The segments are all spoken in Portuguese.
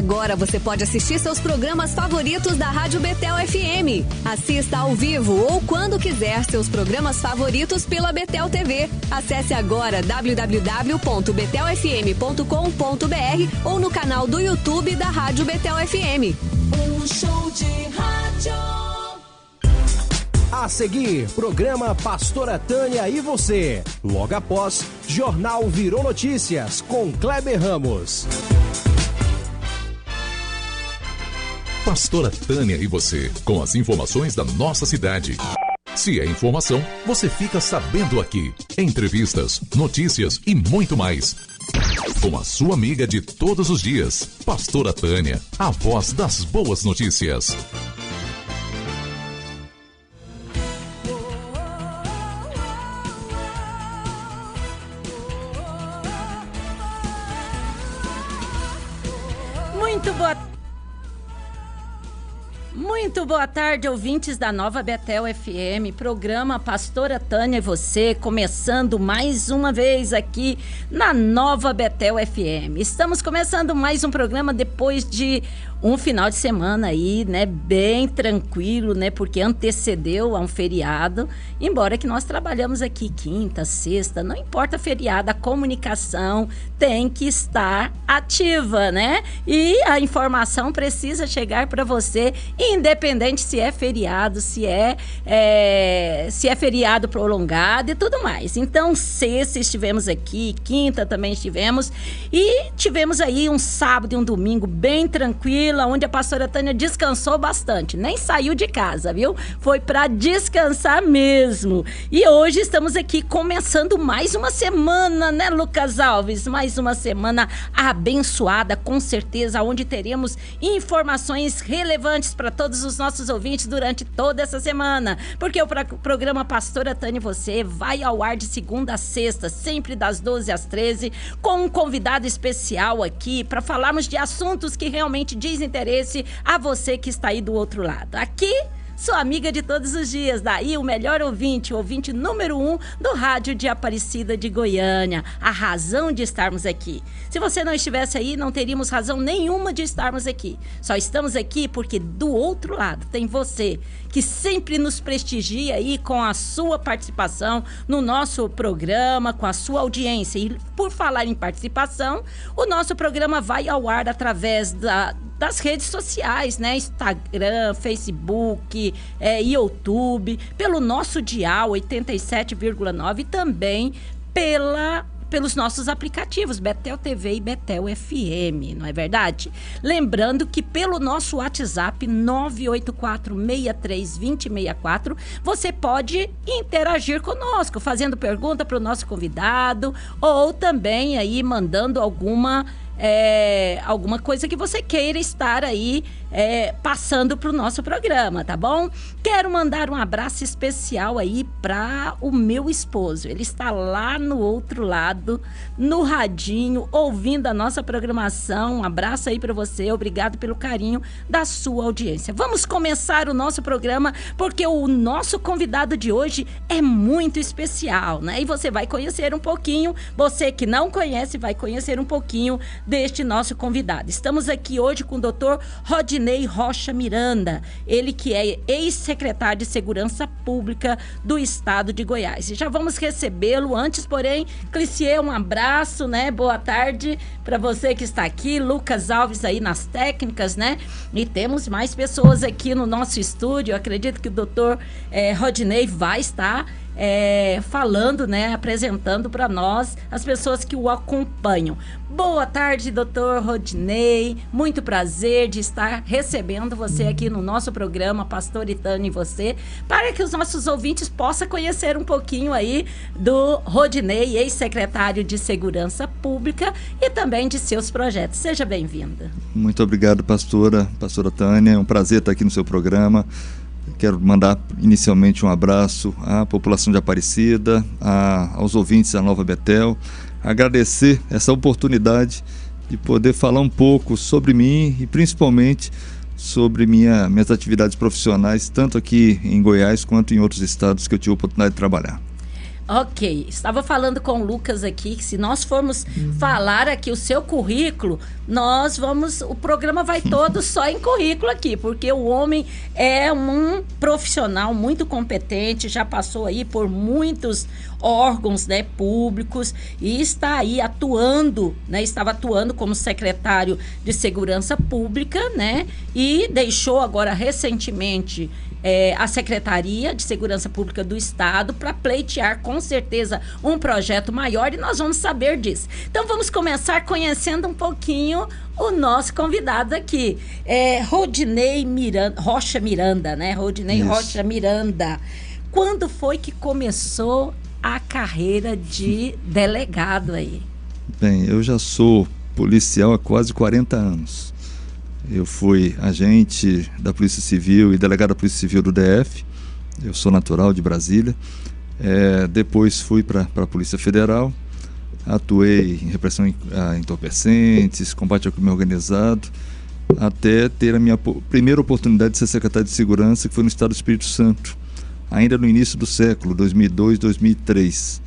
Agora você pode assistir seus programas favoritos da Rádio Betel FM. Assista ao vivo ou quando quiser seus programas favoritos pela Betel TV. Acesse agora www.betelfm.com.br ou no canal do YouTube da Rádio Betel FM. Um show de rádio. A seguir, programa Pastora Tânia e você. Logo após, Jornal Virou Notícias com Kleber Ramos. Pastora Tânia e você, com as informações da nossa cidade. Se é informação, você fica sabendo aqui. Entrevistas, notícias e muito mais. Com a sua amiga de todos os dias, Pastora Tânia, a voz das boas notícias. Muito boa tarde, ouvintes da Nova Betel FM, programa Pastora Tânia e você, começando mais uma vez aqui na Nova Betel FM. Estamos começando mais um programa depois de um final de semana aí, né, bem tranquilo, né, porque antecedeu a um feriado, embora que nós trabalhamos aqui quinta, sexta, não importa feriado, a comunicação tem que estar ativa, né, e a informação precisa chegar para você, independente se é feriado, se é feriado prolongado e tudo mais. Então, sexta estivemos aqui, quinta também estivemos, e tivemos aí um sábado e um domingo bem tranquilo, onde a pastora Tânia descansou bastante, nem saiu de casa, viu? Foi para descansar mesmo. E hoje estamos aqui começando mais uma semana, né, Lucas Alves? Mais uma semana abençoada, com certeza, onde teremos informações relevantes para todos os nossos ouvintes durante toda essa semana, porque o programa Pastora Tânia e você vai ao ar de segunda a sexta, sempre das 12 às 13, com um convidado especial aqui para falarmos de assuntos que realmente dizem interesse a você que está aí do outro lado. Aqui, sua amiga de todos os dias, daí o melhor ouvinte, o ouvinte número 1 do rádio de Aparecida de Goiânia, a razão de estarmos aqui. Se você não estivesse aí, não teríamos razão nenhuma de estarmos aqui. Só estamos aqui porque do outro lado tem você, que sempre nos prestigia aí com a sua participação no nosso programa, com a sua audiência. E por falar em participação, o nosso programa vai ao ar através das redes sociais, né? Instagram, Facebook, YouTube, pelo nosso dial 87,9 e também pelos nossos aplicativos Betel TV e Betel FM, não é verdade? Lembrando que pelo nosso WhatsApp 984632064 você pode interagir conosco, fazendo pergunta para o nosso convidado ou também aí mandando alguma coisa que você queira estar aí passando para o nosso programa, tá bom? Quero mandar um abraço especial aí para o meu esposo. Ele está lá no outro lado, no radinho, ouvindo a nossa programação. Um abraço aí para você. Obrigado pelo carinho da sua audiência. Vamos começar o nosso programa porque o nosso convidado de hoje é muito especial, né? E você vai conhecer um pouquinho, você que não conhece vai conhecer um pouquinho deste nosso convidado. Estamos aqui hoje com o Dr. Rodinei Rocha Miranda, ele que é ex-secretário de Segurança Pública do Estado de Goiás. E já vamos recebê-lo antes, porém, Clicier, um abraço, né? Boa tarde para você que está aqui, Lucas Alves aí nas técnicas, né? E temos mais pessoas aqui no nosso estúdio. Eu acredito que o Dr. Rodinei vai estar falando, né, apresentando para nós as pessoas que o acompanham. Boa tarde, doutor Rodinei, muito prazer de estar recebendo você aqui no nosso programa Pastora Tânia e você, para que os nossos ouvintes possam conhecer um pouquinho aí do Rodinei, ex-secretário de Segurança Pública e também de seus projetos. Seja bem-vinda. Muito obrigado, pastora Tânia, é um prazer estar aqui no seu programa. Quero mandar inicialmente um abraço à população de Aparecida, aos ouvintes da Nova Betel, agradecer essa oportunidade de poder falar um pouco sobre mim e principalmente sobre minhas atividades profissionais, tanto aqui em Goiás quanto em outros estados que eu tive a oportunidade de trabalhar. Ok, estava falando com o Lucas aqui que se nós formos falar aqui o seu currículo, o programa vai todo só em currículo aqui, porque o homem é um profissional muito competente, já passou aí por muitos órgãos, né, públicos e está aí atuando, né, estava atuando como secretário de Segurança Pública, né, e deixou agora recentemente a Secretaria de Segurança Pública do Estado para pleitear com certeza um projeto maior e nós vamos saber disso. Então vamos começar conhecendo um pouquinho o nosso convidado aqui, Rodinei Rocha Miranda, né? Rodinei Rocha Miranda. Quando foi que começou a carreira de delegado aí? Bem, eu já sou policial há quase 40 anos. Eu fui agente da Polícia Civil e delegado da Polícia Civil do DF. Eu sou natural de Brasília. Depois fui para a Polícia Federal. Atuei em repressão a entorpecentes, combate ao crime organizado, até ter a minha primeira oportunidade de ser secretário de Segurança, que foi no Estado do Espírito Santo, ainda no início do século, 2002, 2003.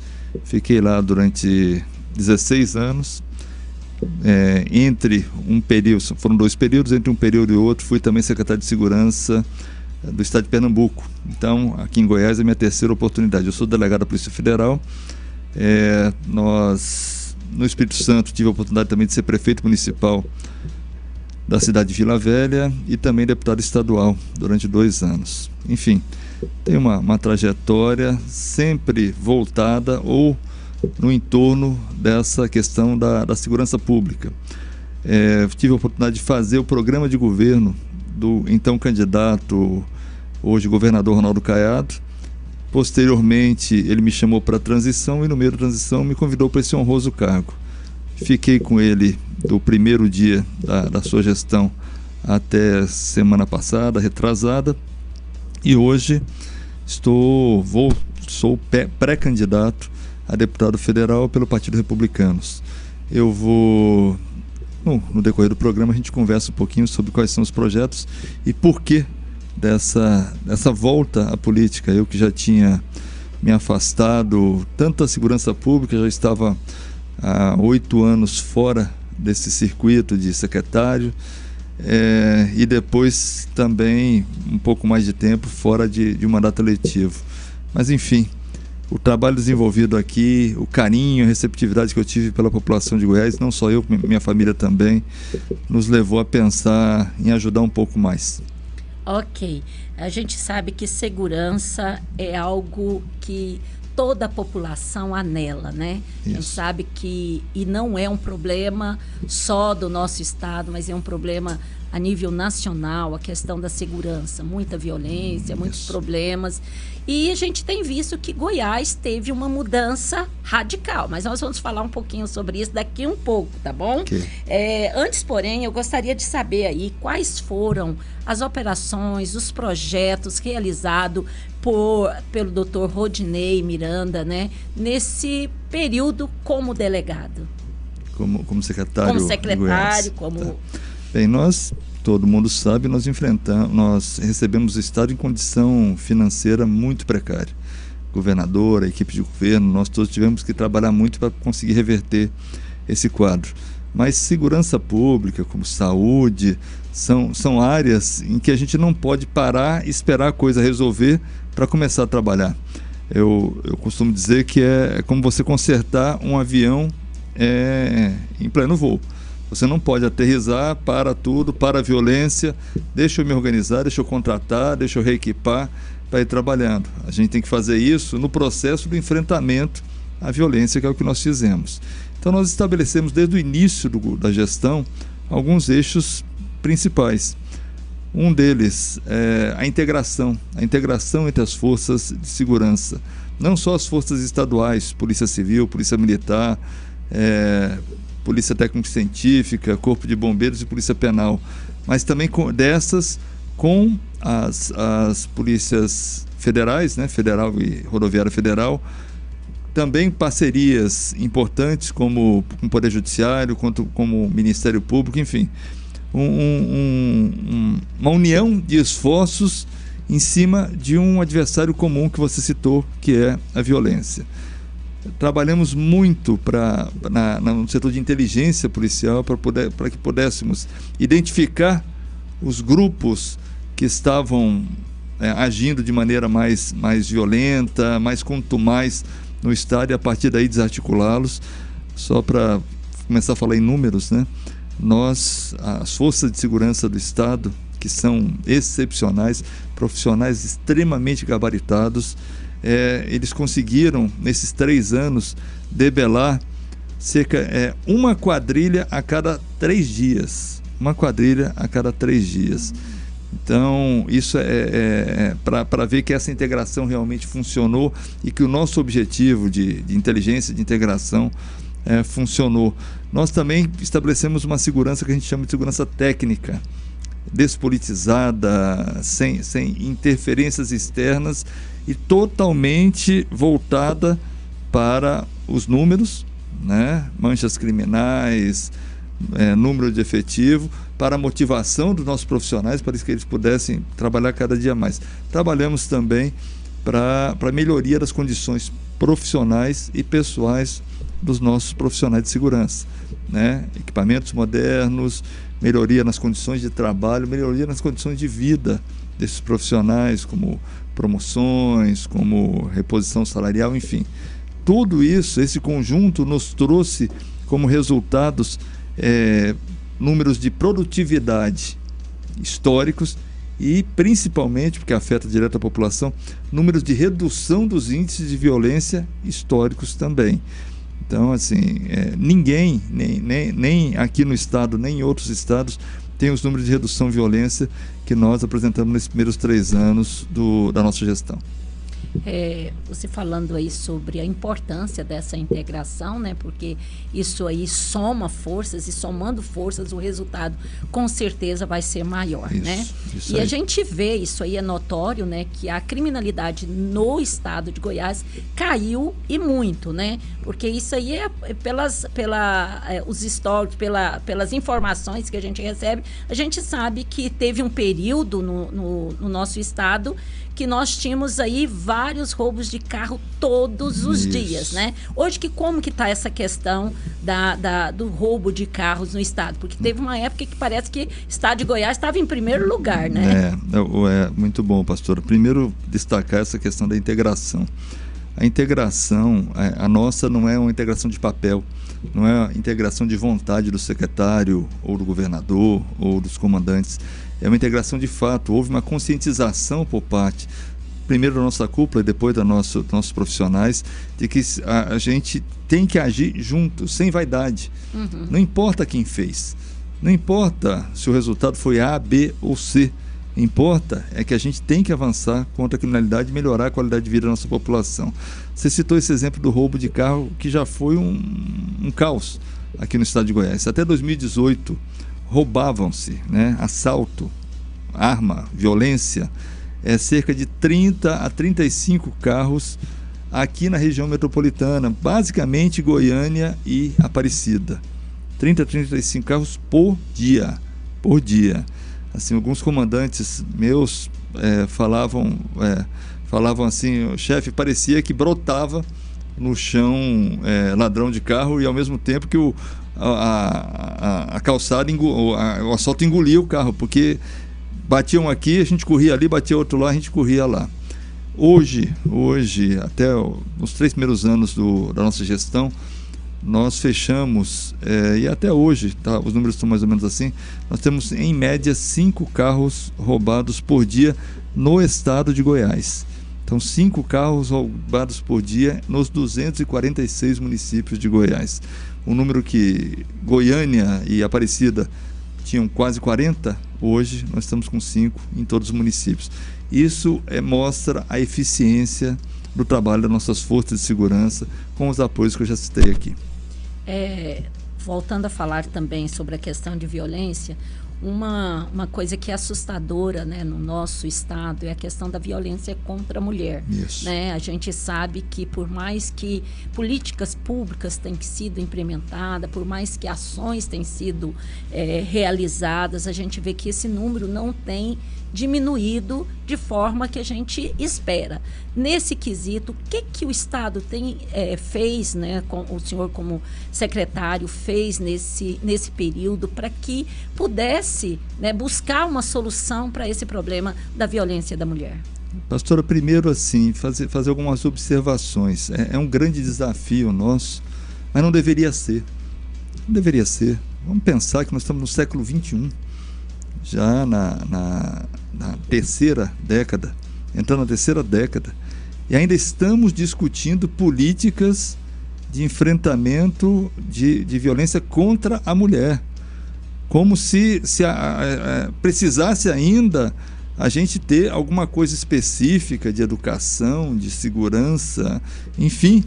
Fiquei lá durante 16 anos. Entre um período, foram 2 períodos, entre um período e outro fui também secretário de Segurança do Estado de Pernambuco. Então, aqui em Goiás é a minha terceira oportunidade. Eu sou delegado da Polícia Federal. Nós, no Espírito Santo, tive a oportunidade também de ser prefeito municipal da cidade de Vila Velha e também deputado estadual durante 2 anos. Enfim, tem uma trajetória sempre voltada ou no entorno dessa questão da segurança pública. Tive a oportunidade de fazer o programa de governo do então candidato, hoje governador Ronaldo Caiado. Posteriormente, ele me chamou para a transição e no meio da transição me convidou para esse honroso cargo. Fiquei com ele do primeiro dia da sua gestão até semana passada, retrasada, e hoje sou pré-candidato a deputado federal pelo Partido Republicanos. Eu vou, no decorrer do programa, a gente conversa um pouquinho sobre quais são os projetos e por que dessa volta à política. Eu que já tinha me afastado tanto da segurança pública, já estava há 8 anos fora desse circuito de secretário, e depois também um pouco mais de tempo fora de um mandato eletivo. Mas enfim, o trabalho desenvolvido aqui, o carinho, a receptividade que eu tive pela população de Goiás, não só eu, minha família também, nos levou a pensar em ajudar um pouco mais. Ok, a gente sabe que segurança é algo que toda a população anela, né? Isso. A gente sabe que, e não é um problema só do nosso estado, mas é um problema a nível nacional, a questão da segurança, muita violência, muitos problemas. E a gente tem visto que Goiás teve uma mudança radical, mas nós vamos falar um pouquinho sobre isso daqui um pouco, tá bom? Okay. Antes, porém, eu gostaria de saber aí quais foram as operações, os projetos realizados pelo Dr. Rodinei Miranda, né, nesse período como delegado. Como secretário. Como secretário, como... Tá. Bem, todo mundo sabe, nós recebemos o Estado em condição financeira muito precária. Governador, a equipe de governo, nós todos tivemos que trabalhar muito para conseguir reverter esse quadro. Mas segurança pública, como saúde, são áreas em que a gente não pode parar e esperar a coisa resolver para começar a trabalhar. Eu costumo dizer que é como você consertar um avião em pleno voo. Você não pode aterrissar, para tudo, para a violência, deixa eu me organizar, deixa eu contratar, deixa eu reequipar para ir trabalhando. A gente tem que fazer isso no processo do enfrentamento à violência, que é o que nós fizemos. Então nós estabelecemos desde o início da gestão alguns eixos principais. Um deles é a integração entre as forças de segurança. Não só as forças estaduais, Polícia Civil, Polícia Militar, Polícia Técnico-Científica, Corpo de Bombeiros e Polícia Penal, mas também com as polícias federais, né, Federal e Rodoviária Federal, também parcerias importantes como o Poder Judiciário, como o Ministério Público, enfim, uma união de esforços em cima de um adversário comum que você citou, que é a violência. trabalhamos muito no setor de inteligência policial para que pudéssemos identificar os grupos que estavam agindo de maneira mais violenta, mais contumaz no Estado, e a partir daí desarticulá-los. Só para começar a falar em números, né? As forças de segurança do Estado, que são excepcionais, profissionais extremamente gabaritados, eles conseguiram, nesses 3 anos, debelar cerca uma quadrilha a cada 3 dias. Uma quadrilha a cada 3 dias. Então, isso para ver que essa integração realmente funcionou e que o nosso objetivo de inteligência, de integração, funcionou. Nós também estabelecemos uma segurança que a gente chama de segurança técnica, despolitizada, sem interferências externas e totalmente voltada para os números, né? Manchas criminais, número de efetivo, para a motivação dos nossos profissionais, para que eles pudessem trabalhar cada dia mais. Trabalhamos também para a melhoria das condições profissionais e pessoais dos nossos profissionais de segurança, né? Equipamentos modernos, melhoria nas condições de trabalho, melhoria nas condições de vida desses profissionais, como promoções, como reposição salarial, enfim. Tudo isso, esse conjunto nos trouxe como resultados números de produtividade históricos e, principalmente, porque afeta direto a população, números de redução dos índices de violência históricos também. Então, assim, ninguém, nem aqui no Estado, nem em outros estados, tem os números de redução de violência que nós apresentamos nesses primeiros 3 anos da nossa gestão. Você falando aí sobre a importância dessa integração, né? Porque isso aí soma forças, e somando forças o resultado com certeza vai ser maior, né? E a gente vê, isso aí é notório, né? Que a criminalidade no estado de Goiás caiu e muito, né? Porque isso aí os históricos, pelas informações que a gente recebe, a gente sabe que teve um período no nosso estado que nós tínhamos aí vários roubos de carro todos os dias, né? Hoje, como que está essa questão do roubo de carros no estado? Porque teve uma época que parece que o estado de Goiás estava em primeiro lugar, né? Muito bom, pastor. Primeiro, destacar essa questão da integração. A integração, a nossa não é uma integração de papel, não é uma integração de vontade do secretário, ou do governador, ou dos comandantes. É uma integração de fato. Houve uma conscientização por parte, primeiro da nossa cúpula e depois dos nossos profissionais, de que a gente tem que agir junto, sem vaidade. Uhum. Não importa quem fez, não importa se o resultado foi A, B ou C. Importa é que a gente tem que avançar contra a criminalidade e melhorar a qualidade de vida da nossa população. Você citou esse exemplo do roubo de carro, que já foi um caos aqui no estado de Goiás. Até 2018, roubavam-se, né? Assalto, arma, violência, cerca de 30 a 35 carros aqui na região metropolitana, basicamente Goiânia e Aparecida. 30 a 35 carros por dia. Assim, alguns comandantes meus falavam assim, chefe, parecia que brotava no chão ladrão de carro, e ao mesmo tempo que a calçada, o asfalto engolia o carro, porque batiam aqui, a gente corria ali, batia outro lá, a gente corria lá. Hoje até os 3 primeiros anos da nossa gestão, nós fechamos, e até hoje, tá, os números estão mais ou menos assim, nós temos em média 5 carros roubados por dia no estado de Goiás. Então, 5 carros roubados por dia nos 246 municípios de Goiás. Um número que Goiânia e Aparecida tinham quase 40, hoje nós estamos com 5 em todos os municípios. Isso mostra a eficiência do trabalho das nossas forças de segurança, com os apoios que eu já citei aqui. Voltando a falar também sobre a questão de violência, uma coisa que é assustadora, né, no nosso estado é a questão da violência contra a mulher. Isso. Né? A gente sabe que por mais que políticas públicas tenham sido implementadas, por mais que ações tenham sido realizadas, a gente vê que esse número não tem diminuído de forma que a gente espera. Nesse quesito, o que o Estado fez, né, o senhor como secretário fez nesse período para que pudesse, né, buscar uma solução para esse problema da violência da mulher? Pastora, primeiro assim, fazer algumas observações. É um grande desafio nosso, mas não deveria ser. Não deveria ser. Vamos pensar que nós estamos no século XXI, já na terceira década, entrando na terceira década, e ainda estamos discutindo políticas de enfrentamento de violência contra a mulher, como se precisasse ainda a gente ter alguma coisa específica de educação, de segurança, enfim,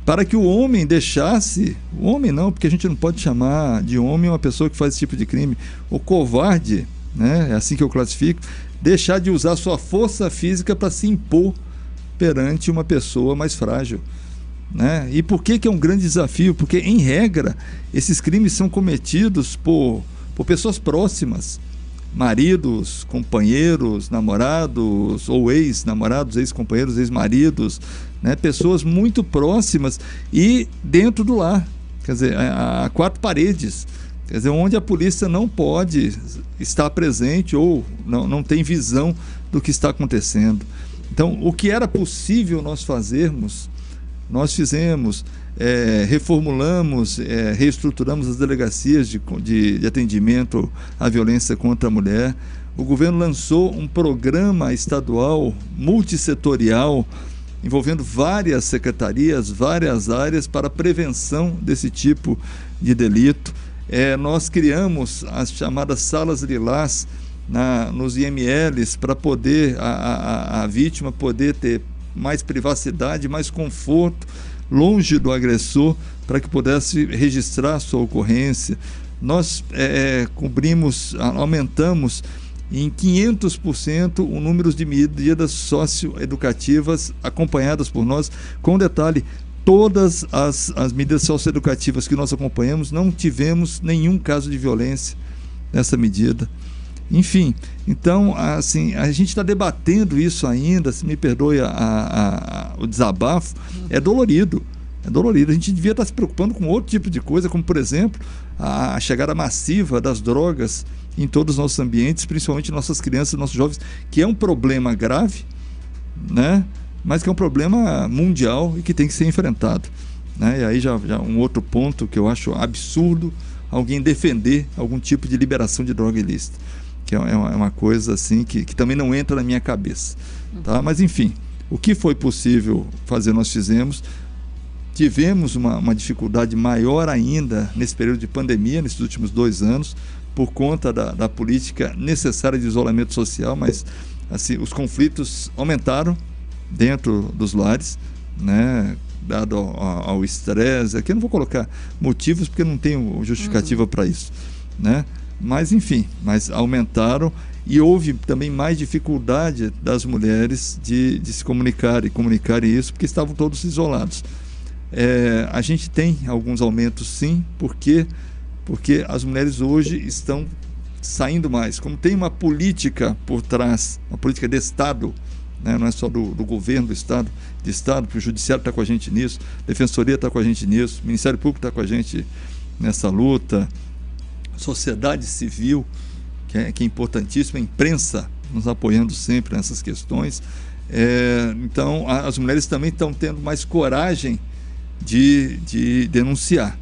para que o homem deixasse, o homem não, porque a gente não pode chamar de homem uma pessoa que faz esse tipo de crime, o covarde, né, é assim que eu classifico, deixar de usar sua força física para se impor perante uma pessoa mais frágil, né? E por que é um grande desafio? Porque, em regra, esses crimes são cometidos por pessoas próximas, maridos, companheiros, namorados, ou ex-namorados, ex-companheiros, ex-maridos, né? Pessoas muito próximas e dentro do lar, quer dizer, a quatro paredes, quer dizer, onde a polícia não pode estar presente ou não tem visão do que está acontecendo. Então, o que era possível nós fazermos, nós fizemos, reformulamos, reestruturamos as delegacias de atendimento à violência contra a mulher. O governo lançou um programa estadual multissetorial envolvendo várias secretarias, várias áreas para a prevenção desse tipo de delito. Nós criamos as chamadas salas lilás nos IMLs para poder a vítima poder ter mais privacidade, mais conforto, longe do agressor, para que pudesse registrar a sua ocorrência. Nós aumentamos em 500% o número de medidas socioeducativas acompanhadas por nós, com detalhe, todas as medidas socioeducativas que nós acompanhamos, não tivemos nenhum caso de violência nessa medida. Enfim, então, assim, a gente está debatendo isso ainda, se me perdoe o desabafo, é dolorido. A gente devia estar se preocupando com outro tipo de coisa, como, por exemplo, a chegada massiva das drogas em todos os nossos ambientes, principalmente nossas crianças, nossos jovens, que é um problema grave, né? Mas que é um problema mundial e que tem que ser enfrentado, né? E aí já um outro ponto que eu acho absurdo alguém defender algum tipo de liberação de droga ilícita, que é uma coisa assim que também não entra na minha cabeça, tá? Mas enfim, o que foi possível fazer nós fizemos. Tivemos uma dificuldade maior ainda nesse período de pandemia, nesses últimos 2 anos, por conta da política necessária de isolamento social, mas assim, os conflitos aumentaram dentro dos lares, né, dado ao estresse. Aqui eu não vou colocar motivos porque não tenho justificativa para isso, né? Mas enfim, aumentaram e houve também mais dificuldade das mulheres de se comunicarem isso, porque estavam todos isolados. A gente tem alguns aumentos sim, porque as mulheres hoje estão saindo mais. Como tem uma política por trás, uma política de Estado, né? Não é só do governo do Estado, porque o Judiciário está com a gente nisso, a Defensoria está com a gente nisso, o Ministério Público está com a gente nessa luta, sociedade civil, que é importantíssima, a imprensa nos apoiando sempre nessas questões. Então, as mulheres também estão tendo mais coragem de denunciar,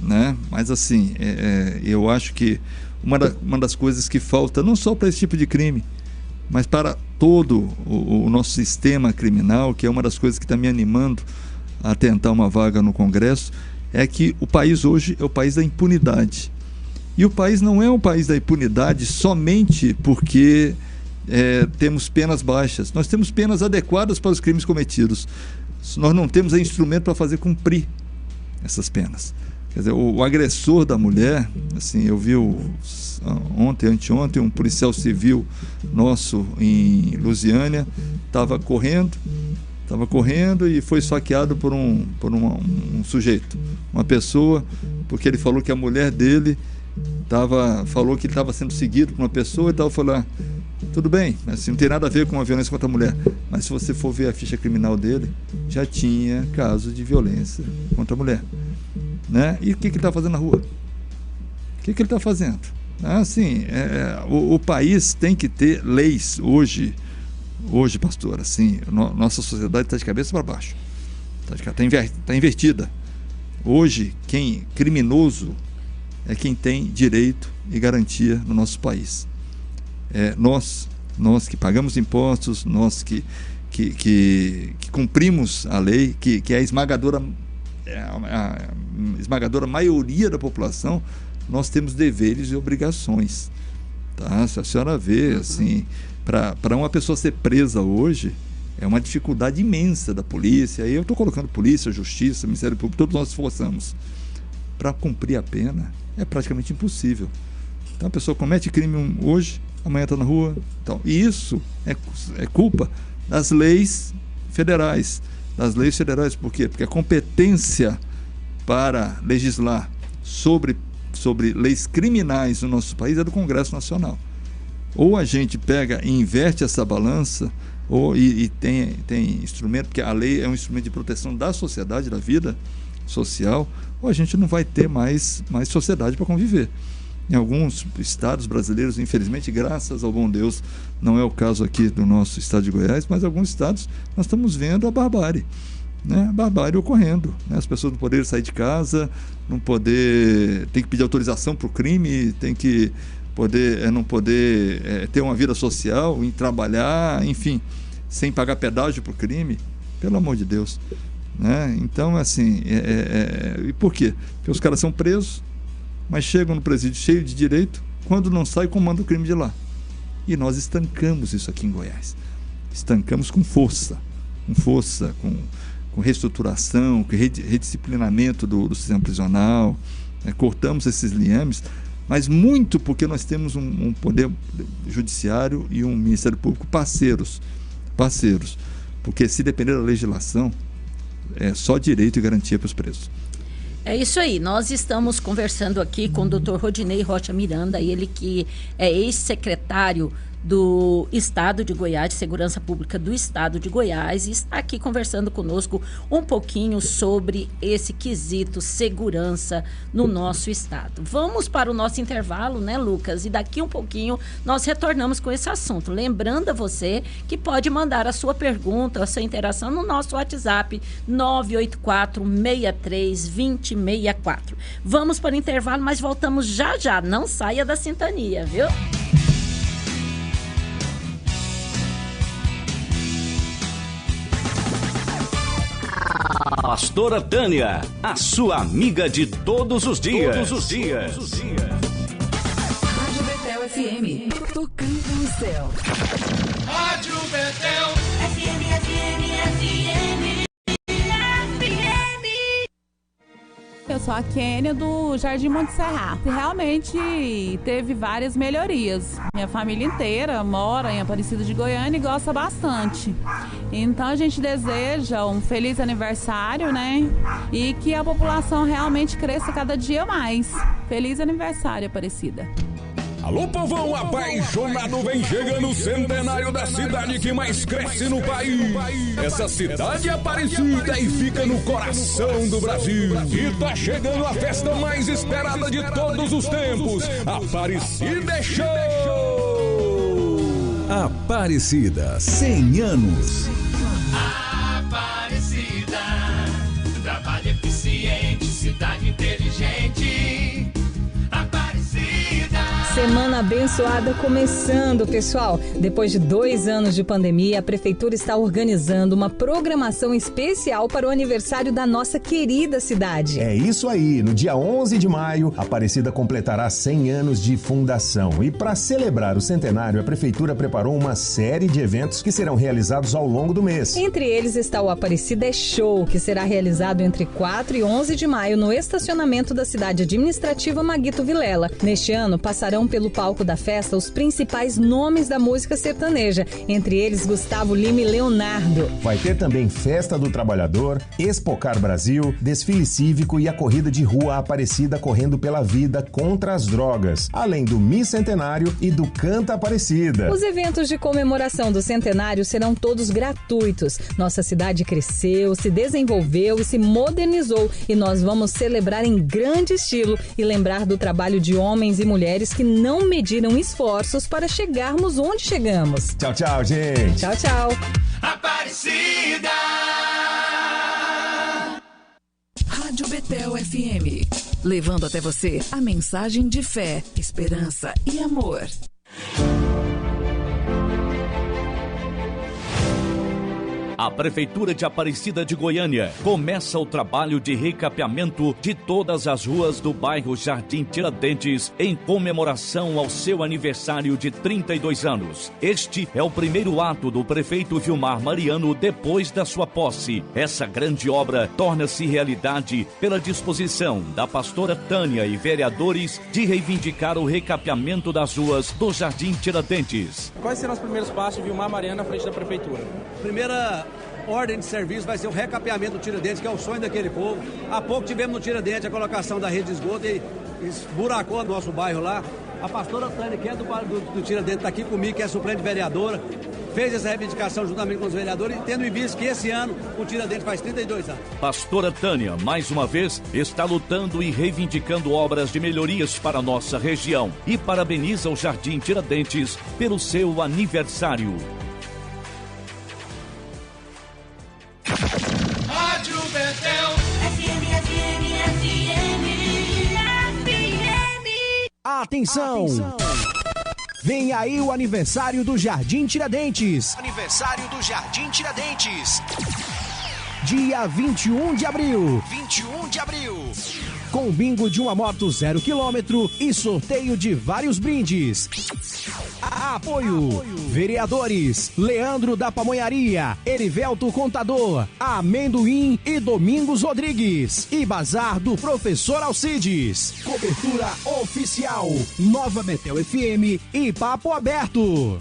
né? Mas assim, eu acho que uma das coisas que falta, não só para esse tipo de crime, mas para todo o nosso sistema criminal, que é uma das coisas que está me animando a tentar uma vaga no Congresso, é que o país hoje é o país da impunidade. E o país não é um país da impunidade somente porque temos penas baixas. Nós temos penas adequadas para os crimes cometidos. Nós não temos instrumento para fazer cumprir essas penas. Quer dizer, o agressor da mulher, assim, eu vi anteontem, um policial civil nosso em Lusiânia estava correndo e foi esfaqueado por um sujeito, uma pessoa, porque ele falou que a mulher dele falou que ele estava sendo seguido por uma pessoa e tal. Falou, tudo bem, assim, não tem nada a ver com a violência contra a mulher, mas se você for ver a ficha criminal dele, já tinha caso de violência contra a mulher, né? E o que ele está fazendo na rua? O que ele está fazendo? Assim, o país tem que ter leis hoje, pastor, assim, nossa sociedade está de cabeça para baixo, está invertida. Hoje, criminoso é quem tem direito e garantia no nosso país. Nós que pagamos impostos, nós que cumprimos a lei, que é a esmagadora maioria da população, nós temos deveres e obrigações, tá? Se a senhora vê, assim, para uma pessoa ser presa hoje, é uma dificuldade imensa da polícia. Aí eu estou colocando polícia, justiça, Ministério Público, todos nós esforçamos. Para cumprir a pena, é praticamente impossível. Então a pessoa comete crime hoje, amanhã está na rua. Então, e isso é culpa das leis federais. Por quê? Porque a competência para legislar sobre leis criminais no nosso país é do Congresso Nacional. Ou a gente pega e inverte essa balança, e tem instrumento, porque a lei é um instrumento de proteção da sociedade, da vida social, ou a gente não vai ter mais sociedade para conviver. Em alguns estados brasileiros, infelizmente, graças ao bom Deus, não é o caso aqui do nosso estado de Goiás, mas em alguns estados nós estamos vendo a barbárie, né? A barbárie ocorrendo, né? As pessoas não poderem sair de casa, tem que pedir autorização para o crime, tem que não poder ter uma vida social, em trabalhar, enfim, sem pagar pedágio para o crime, pelo amor de Deus, né? Então, assim, e por quê? Porque os caras são presos, mas chegam no presídio cheio de direito, quando não sai, comanda o crime de lá. E nós estancamos isso aqui em Goiás. Estancamos com força, com reestruturação, com redisciplinamento do sistema prisional, né? Cortamos esses liames, mas muito porque nós temos um poder judiciário e um Ministério Público parceiros, porque se depender da legislação, é só direito e garantia para os presos. É isso aí, nós estamos conversando aqui com o Dr. Rodinei Rocha Miranda, ele que é ex-secretário do Estado de Goiás, de Segurança Pública do Estado de Goiás, e está aqui conversando conosco um pouquinho sobre esse quesito segurança no nosso estado. Vamos para o nosso intervalo, né, Lucas? E daqui um pouquinho nós retornamos com esse assunto. Lembrando a você que pode mandar a sua pergunta, a sua interação no nosso WhatsApp 984-63-2064. Vamos para o intervalo, mas voltamos já já. Não saia da sintonia, viu? Pastora Tânia, a sua amiga de todos os dias. Rádio Betel FM, tocando o céu. Rádio Betel FM. Eu sou a Kênia do Jardim Monte Serra. Realmente teve várias melhorias. Minha família inteira mora em Aparecida de Goiânia e gosta bastante. Então a gente deseja um feliz aniversário, né? E que a população realmente cresça cada dia mais. Feliz aniversário, Aparecida. Alô, povão apaixonado, vem chegando o centenário da cidade que mais cresce no país. Essa cidade é Aparecida e fica no coração do Brasil. E tá chegando a festa mais esperada de todos os tempos. Aparecida Show! Aparecida, 100 anos. Aparecida, trabalho eficiente, cidade inteligente. Aparecida, Semana abençoada começando, pessoal. Depois de 2 anos de pandemia, a Prefeitura está organizando uma programação especial para o aniversário da nossa querida cidade. É isso aí. No dia 11 de maio, Aparecida completará 100 anos de fundação. E para celebrar o centenário, a Prefeitura preparou uma série de eventos que serão realizados ao longo do mês. Entre eles está o Aparecida Show, que será realizado entre 4 e 11 de maio no estacionamento da cidade administrativa Maguito Vilela. Neste ano, passarão pelo palco da festa os principais nomes da música sertaneja, entre eles Gustavo Lima e Leonardo. Vai ter também Festa do Trabalhador, Expocar Brasil, desfile cívico e a corrida de rua Aparecida correndo pela vida contra as drogas, além do Miss Centenário e do Canta Aparecida. Os eventos de comemoração do centenário serão todos gratuitos. Nossa cidade cresceu, se desenvolveu e se modernizou, e nós vamos celebrar em grande estilo e lembrar do trabalho de homens e mulheres que não mediram esforços para chegarmos onde chegamos. Tchau, tchau, gente. Tchau, tchau. Aparecida. Rádio Betel FM. Levando até você a mensagem de fé, esperança e amor. A Prefeitura de Aparecida de Goiânia começa o trabalho de recapeamento de todas as ruas do bairro Jardim Tiradentes em comemoração ao seu aniversário de 32 anos. Este é o primeiro ato do prefeito Vilmar Mariano depois da sua posse. Essa grande obra torna-se realidade pela disposição da pastora Tânia e vereadores de reivindicar o recapeamento das ruas do Jardim Tiradentes. Quais serão os primeiros passos de Vilmar Mariano à frente da Prefeitura? Primeira ordem de serviço vai ser o recapeamento do Tiradentes, que é o sonho daquele povo. Há pouco tivemos no Tiradentes a colocação da rede de esgoto e esburacou o nosso bairro lá. A pastora Tânia, que é do Tiradentes, está aqui comigo, que é suplente vereadora, fez essa reivindicação juntamente com os vereadores, tendo em vista que esse ano o Tiradentes faz 32 anos. Pastora Tânia, mais uma vez, está lutando e reivindicando obras de melhorias para a nossa região e parabeniza o Jardim Tiradentes pelo seu aniversário. Rádio Betel FM. Atenção! Vem aí o aniversário do Jardim Tiradentes. Aniversário do Jardim Tiradentes. Dia 21 de abril. 21 de abril. Com bingo de uma moto 0 km e sorteio de vários brindes. Apoio. Vereadores Leandro da Pamonharia, Erivelto Contador, Amendoim e Domingos Rodrigues. E Bazar do Professor Alcides. Cobertura oficial. Nova Betel FM e Papo Aberto.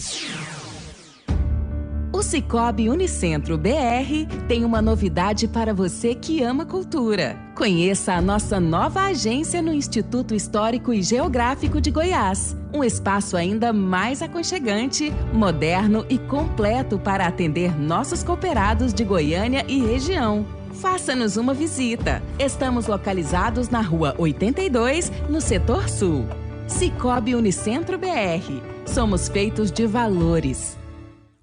O Sicoob Unicentro BR tem uma novidade para você que ama cultura. Conheça a nossa nova agência no Instituto Histórico e Geográfico de Goiás. Um espaço ainda mais aconchegante, moderno e completo para atender nossos cooperados de Goiânia e região. Faça-nos uma visita. Estamos localizados na Rua 82, no Setor Sul. Sicoob Unicentro BR. Somos feitos de valores.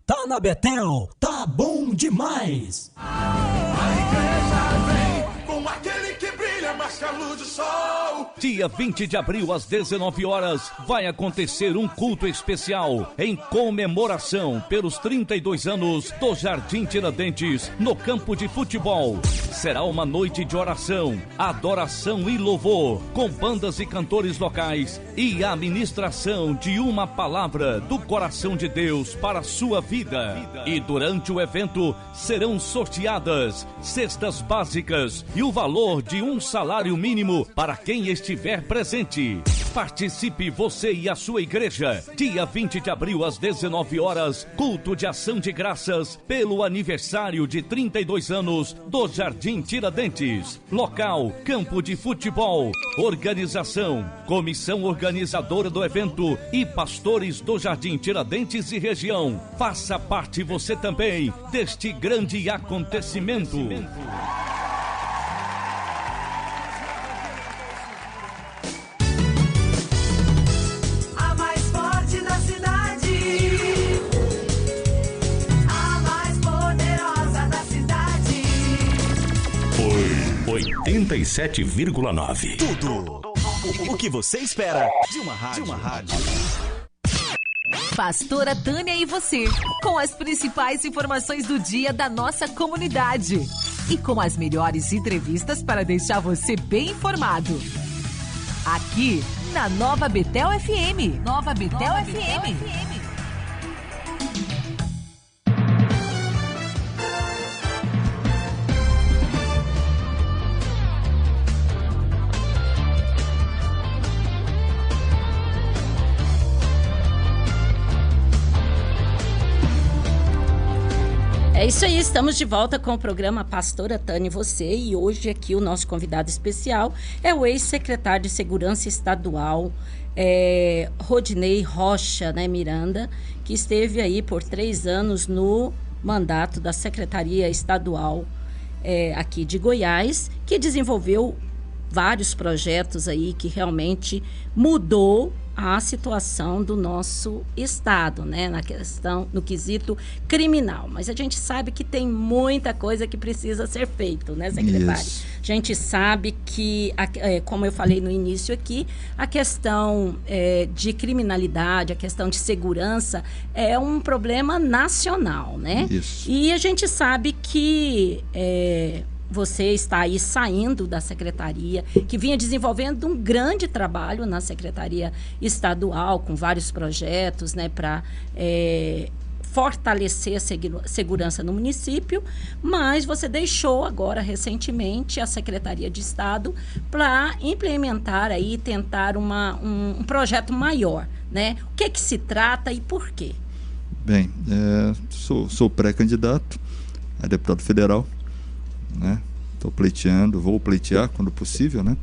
Tá na Betel, tá bom demais! A igreja vem com aquele que brilha mais que a luz do sol. Dia 20 de abril, às 19 horas, vai acontecer um culto especial em comemoração pelos 32 anos do Jardim Tiradentes, no campo de futebol. Será uma noite de oração, adoração e louvor, com bandas e cantores locais e a ministração de uma palavra do coração de Deus para a sua vida. E durante o evento serão sorteadas cestas básicas e o valor de um salário mínimo para quem estiver presente. Participe você e a sua igreja. Dia 20 de abril, às 19 horas, culto de ação de graças pelo aniversário de 32 anos do Jardim Tiradentes. Local, campo de futebol. Organização, comissão organizadora do evento e pastores do Jardim Tiradentes e região. Faça parte você também deste grande acontecimento. Oi, 87,9. Tudo O que você espera de uma rádio? Pastora Tânia e você, com as principais informações do dia da nossa comunidade e com as melhores entrevistas para deixar você bem informado. Aqui na Nova Betel FM. Nova Betel FM. É isso aí, estamos de volta com o programa Pastora Tânia e você, e hoje aqui o nosso convidado especial é o ex-secretário de Segurança Estadual, Rodinei Rocha, né, Miranda, que esteve aí por 3 anos no mandato da Secretaria Estadual aqui de Goiás, que desenvolveu vários projetos aí que realmente mudou a situação do nosso estado, né, no quesito criminal. Mas a gente sabe que tem muita coisa que precisa ser feito, né, secretário? Isso. A gente sabe que, como eu falei no início aqui, a questão de criminalidade, a questão de segurança é um problema nacional, né? Isso. E a gente sabe que você está aí saindo da secretaria, que vinha desenvolvendo um grande trabalho na Secretaria Estadual, com vários projetos, né, para fortalecer a segurança no município, mas você deixou agora, recentemente, a Secretaria de Estado para implementar aí, tentar um projeto maior, né? O que se trata e por quê? Bem, sou pré-candidato a deputado federal, né? Estou pleiteando, vou pleitear quando possível, né?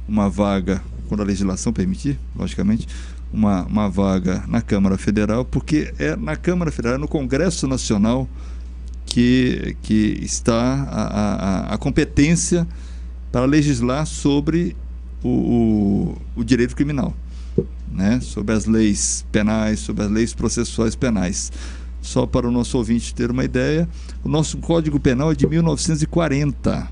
Uma vaga, quando a legislação permitir, logicamente, uma vaga na Câmara Federal, porque é na Câmara Federal, no Congresso Nacional, que está a competência para legislar sobre o direito criminal, né? Sobre as leis penais, sobre as leis processuais penais. Só para o nosso ouvinte ter uma ideia, o nosso Código Penal é de 1940.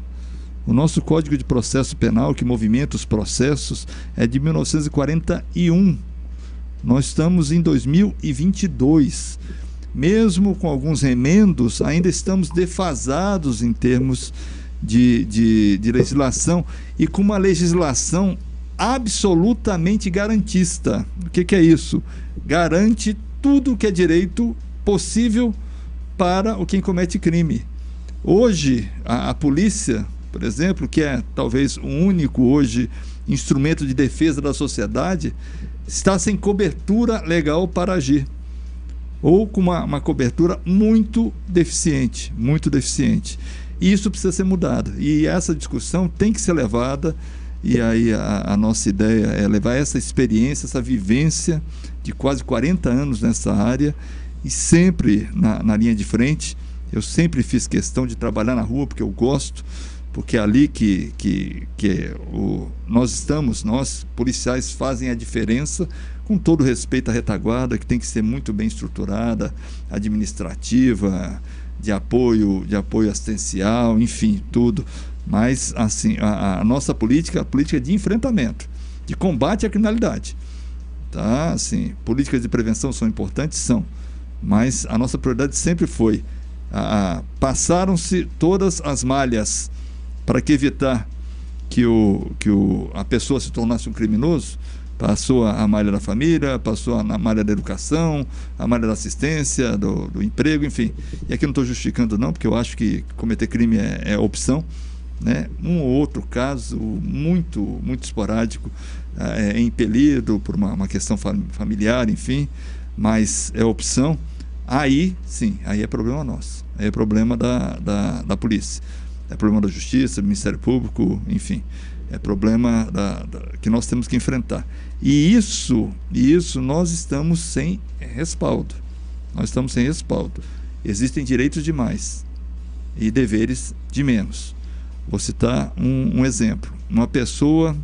O nosso Código de Processo Penal, que movimenta os processos, é de 1941. Nós estamos em 2022. Mesmo com alguns remendos, ainda estamos defasados em termos de legislação e com uma legislação absolutamente garantista. O que é isso? Garante tudo que é direito possível para quem comete crime. Hoje, a polícia, por exemplo, que é talvez o único hoje instrumento de defesa da sociedade, está sem cobertura legal para agir, ou com uma cobertura muito deficiente, e isso precisa ser mudado, e essa discussão tem que ser levada, e aí a nossa ideia é levar essa experiência, essa vivência de quase 40 anos nessa área, e sempre na linha de frente. Eu sempre fiz questão de trabalhar na rua, porque eu gosto, porque é ali que nós policiais fazem a diferença, com todo respeito à retaguarda, que tem que ser muito bem estruturada, administrativa, de apoio assistencial, enfim, tudo. Mas assim, a nossa política, a política de enfrentamento, de combate à criminalidade, tá? Assim, políticas de prevenção são importantes, mas a nossa prioridade sempre foi passaram-se todas as malhas para evitar que a pessoa se tornasse um criminoso. Passou a malha da família, passou a malha da educação, a malha da assistência, do emprego, enfim. E aqui não estou justificando não, porque eu acho que cometer crime é opção, né? Um ou outro caso muito, muito esporádico, é impelido por uma questão familiar, enfim, mas é opção. Aí, sim, aí é problema nosso. Aí é problema da polícia. É problema da justiça, do Ministério Público, enfim. É problema que nós temos que enfrentar. E isso nós estamos sem respaldo. Existem direitos de mais e deveres de menos. Vou citar um exemplo. Uma pessoa,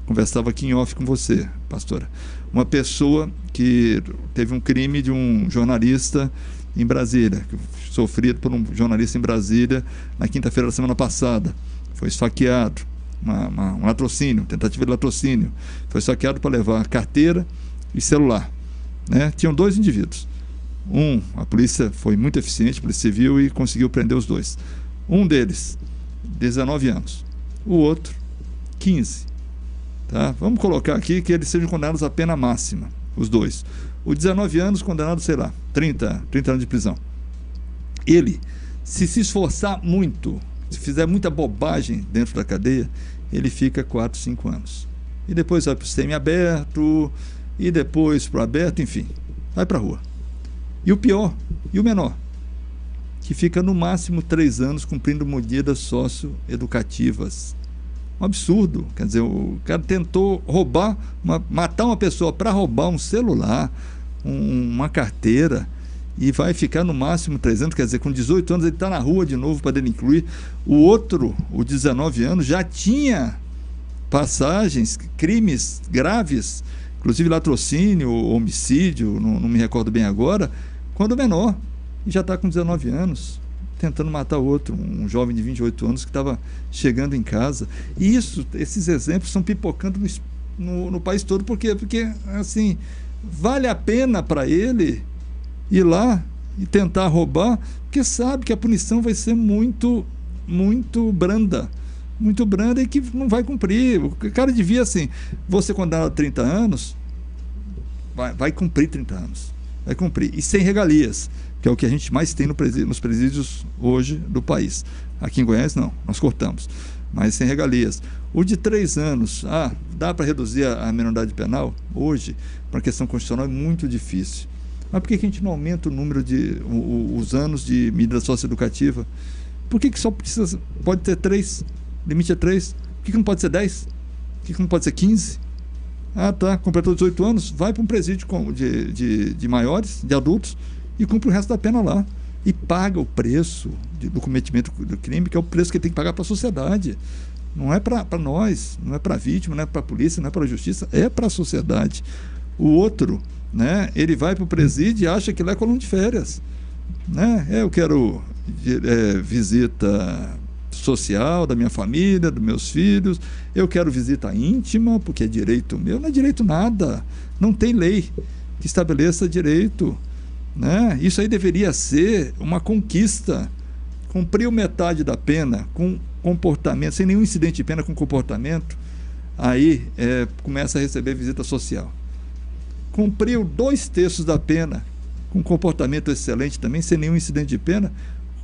conversava aqui em off com você, pastora, uma pessoa que teve um crime de um jornalista em Brasília, sofrido por um jornalista em Brasília na quinta-feira da semana passada, foi esfaqueado, um latrocínio, tentativa de latrocínio. Foi saqueado para levar carteira e celular. Né? Tinham 2 indivíduos. A polícia foi muito eficiente, a Polícia Civil, e conseguiu prender os 2. Um deles, 19 anos. O outro, 15. Tá? Vamos colocar aqui que eles sejam condenados à pena máxima, os 2. O 19 anos condenado, sei lá, 30 anos de prisão. Ele, se esforçar muito, se fizer muita bobagem dentro da cadeia, ele fica 4, 5 anos. E depois vai para o semi-aberto, e depois para o aberto, enfim, vai para a rua. E o pior, e o menor, que fica no máximo 3 anos cumprindo medidas socioeducativas. Um absurdo. Quer dizer, o cara tentou matar uma pessoa para roubar um celular, uma carteira, e vai ficar no máximo 3 anos. Quer dizer, com 18 anos ele está na rua de novo para delinquir. O outro, o 19 anos, já tinha passagens, crimes graves, inclusive latrocínio, homicídio, não me recordo bem agora, quando menor, e já está com 19 anos, tentando matar outro, um jovem de 28 anos que estava chegando em casa. E esses exemplos estão pipocando no país todo. Por quê? Porque, assim, vale a pena para ele ir lá e tentar roubar, porque sabe que a punição vai ser muito, muito branda. Muito branda, e que não vai cumprir. O cara devia, assim, você condenado a 30 anos, vai cumprir 30 anos. Vai cumprir. E sem regalias, que é o que a gente mais tem nos presídios hoje do país. Aqui em Goiás, não, nós cortamos. Mas sem regalias. O de 3 anos, dá para reduzir a minoridade penal? Hoje, para a questão constitucional, é muito difícil. Mas por que a gente não aumenta o número os anos de medida socioeducativa? Por que só pode ter 3? O limite é 3. Por que não pode ser 10? Por que não pode ser 15? Tá, completou 18 anos, vai para um presídio de maiores, de adultos, e cumpre o resto da pena lá. E paga o preço do cometimento do crime, que é o preço que ele tem que pagar para a sociedade. Não é para nós, não é para a vítima, não é para a polícia, não é para a justiça, é para a sociedade. O outro, né, ele vai para o presídio e acha que lá é colônia de férias. Né? Eu quero visita social da minha família, dos meus filhos, eu quero visita íntima, porque é direito meu. Não é direito nada, não tem lei que estabeleça direito, né? Isso aí deveria ser uma conquista. Cumpriu metade da pena com comportamento, sem nenhum incidente de pena, com comportamento, aí começa a receber visita social. Cumpriu 2/3 da pena com comportamento excelente também, sem nenhum incidente de pena,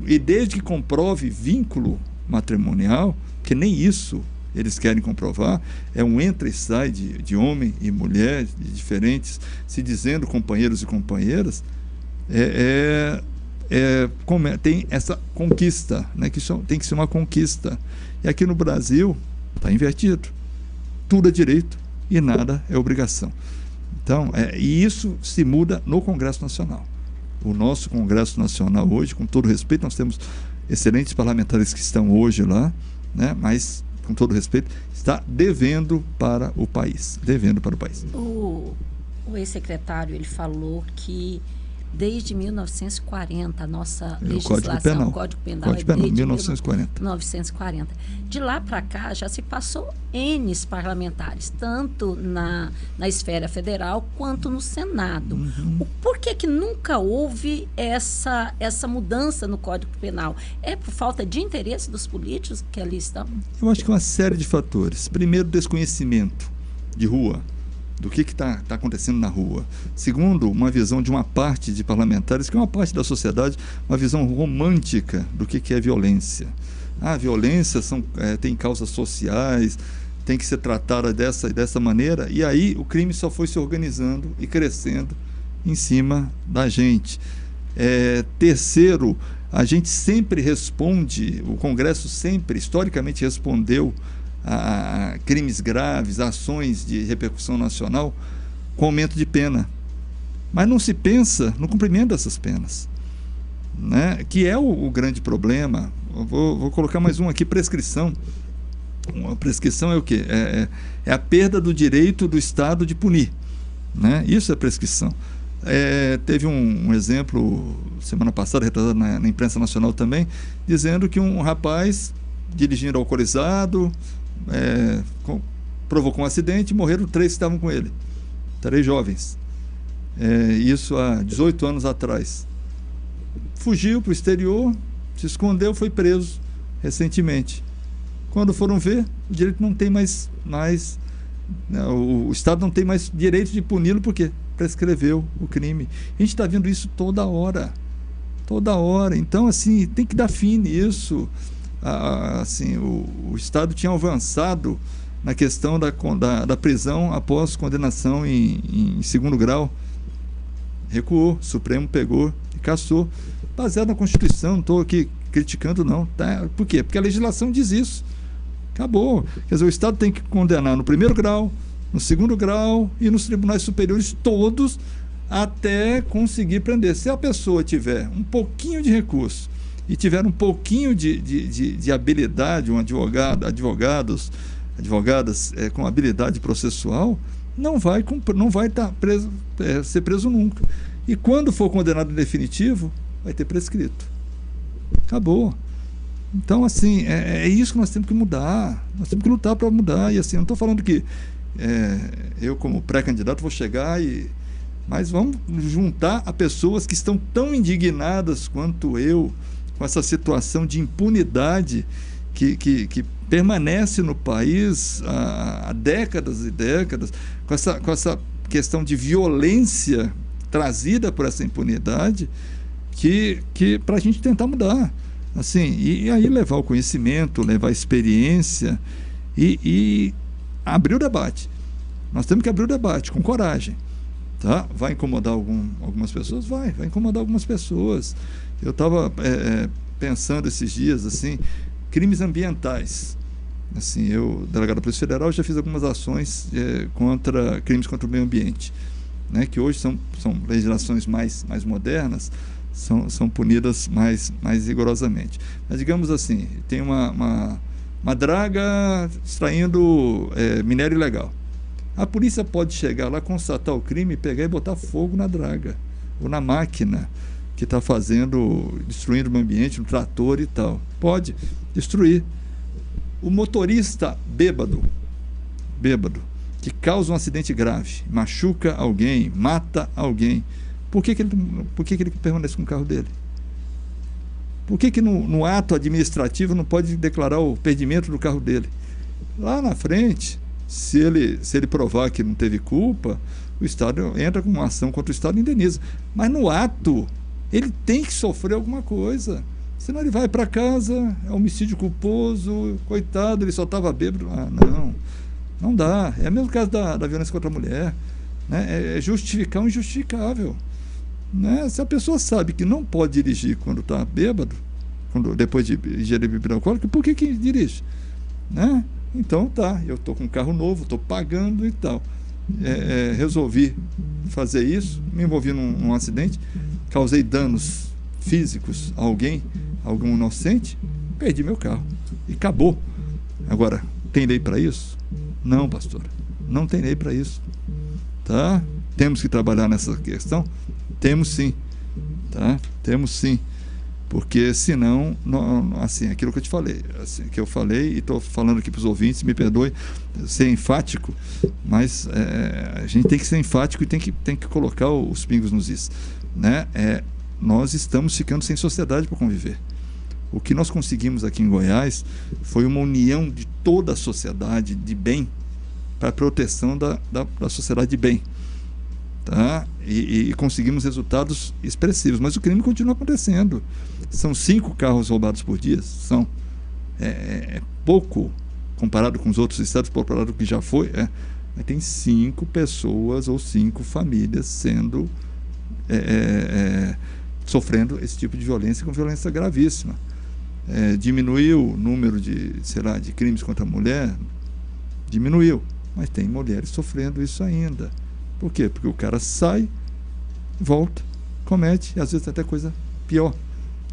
e desde que comprove vínculo matrimonial, que nem isso eles querem comprovar, é um entra e sai de homem e mulher, de diferentes, se dizendo companheiros e companheiras, tem essa conquista, né, que tem que ser uma conquista. E aqui no Brasil está invertido. Tudo é direito e nada é obrigação. Então, e isso se muda no Congresso Nacional. O nosso Congresso Nacional hoje, com todo respeito, nós temos excelentes parlamentares que estão hoje lá, né? Mas, com todo respeito, está devendo para o país. Devendo para o país. O ex-secretário, ele falou que desde 1940, a nossa legislação, o Código Penal é desde 1940. De lá para cá, já se passou N parlamentares, tanto na esfera federal quanto no Senado. Por que nunca houve essa mudança no Código Penal? É por falta de interesse dos políticos que ali estão? Eu acho que é uma série de fatores. Primeiro, desconhecimento de rua, do que está acontecendo na rua. Segundo, uma visão de uma parte de parlamentares, que é uma parte da sociedade, uma visão romântica do que é violência. A violência tem causas sociais, tem que ser tratada dessa maneira, e aí o crime só foi se organizando e crescendo em cima da gente. Terceiro, a gente sempre responde, o Congresso sempre, historicamente, respondeu a crimes graves, ações de repercussão nacional, com aumento de pena. Mas não se pensa no cumprimento dessas penas, né? Que é o grande problema. Vou colocar mais um aqui, prescrição. A prescrição é o quê? É a perda do direito do Estado de punir, né? Isso é prescrição. Teve um exemplo, semana passada, retratado na imprensa nacional também, dizendo que um rapaz dirigindo alcoolizado, provocou um acidente e morreram 3 que estavam com ele. 3 jovens. Isso há 18 anos atrás. Fugiu para o exterior, se escondeu, foi preso recentemente. Quando foram ver, o direito não tem mais o Estado não tem mais direito de puni-lo porque prescreveu o crime. A gente está vendo isso toda hora. Então, assim, tem que dar fim nisso. Assim, o Estado tinha avançado na questão da prisão após condenação em 2º grau. Recuou, o Supremo pegou e cassou. Baseado na Constituição, não estou aqui criticando, não. Tá? Por quê? Porque a legislação diz isso. Acabou. Quer dizer, o Estado tem que condenar no 1º grau, no 2º grau e nos tribunais superiores todos até conseguir prender. Se a pessoa tiver um pouquinho de recurso e tiver um pouquinho de habilidade, um advogadas com habilidade processual, não vai estar preso, ser preso nunca. E quando for condenado em definitivo, vai ter prescrito. Acabou. Então, assim, é isso que nós temos que mudar. Nós temos que lutar para mudar. E assim, eu não estou falando que eu, como pré-candidato, vou chegar mas vamos juntar a pessoas que estão tão indignadas quanto eu com essa situação de impunidade que permanece no país há décadas e décadas, com essa questão de violência trazida por essa impunidade, que para a gente tentar mudar. Assim, e aí levar o conhecimento, levar a experiência e abrir o debate. Nós temos que abrir o debate com coragem. Tá? Vai incomodar algumas pessoas? Vai incomodar algumas pessoas. Eu estava pensando esses dias, assim, crimes ambientais. Assim, eu, delegado da Polícia Federal, já fiz algumas ações contra crimes contra o meio ambiente, né, que hoje são legislações mais modernas, são punidas mais rigorosamente. Mas, digamos assim, tem uma draga extraindo minério ilegal. A polícia pode chegar lá, constatar o crime, pegar e botar fogo na draga ou na máquina que está destruindo o meio ambiente, no trator e tal. Pode destruir. O motorista bêbado, que causa um acidente grave, machuca alguém, mata alguém, por que ele permanece com o carro dele? Por que no ato administrativo não pode declarar o perdimento do carro dele? Lá na frente, se ele provar que não teve culpa, o Estado entra com uma ação contra o Estado e indeniza. Mas no ato, ele tem que sofrer alguma coisa. Senão ele vai para casa, é homicídio culposo, coitado, ele só estava bêbado. Não dá. É o mesmo caso da violência contra a mulher. Né? É justificar o injustificável. Né? Se a pessoa sabe que não pode dirigir quando está bêbado, depois de ingerir bebida alcoólica, por que dirige? Né? Então tá, eu estou com um carro novo, estou pagando e tal. Resolvi fazer isso, me envolvi num acidente, causei danos físicos a algum inocente, perdi meu carro e acabou. Agora, tem lei para isso? Não, pastor, não tem lei para isso. Tá? Temos que trabalhar nessa questão? Temos sim, tá? Temos sim, porque senão, assim, aquilo que eu te falei, assim, que eu falei e estou falando aqui para os ouvintes, me perdoe ser enfático, mas a gente tem que ser enfático e tem que colocar os pingos nos is, né? Nós estamos ficando sem sociedade para conviver. O que nós conseguimos aqui em Goiás foi uma união de toda a sociedade de bem para a proteção da sociedade de bem. Tá? E conseguimos resultados expressivos, mas o crime continua acontecendo. São 5 carros roubados por dia, é pouco comparado com os outros estados, comparado com o que já foi, mas tem 5 pessoas ou 5 famílias sendo sofrendo esse tipo de violência, com violência gravíssima. Diminuiu o número de crimes contra a mulher, diminuiu, mas tem mulheres sofrendo isso ainda. Por quê? Porque o cara sai, volta, comete, e às vezes até coisa pior,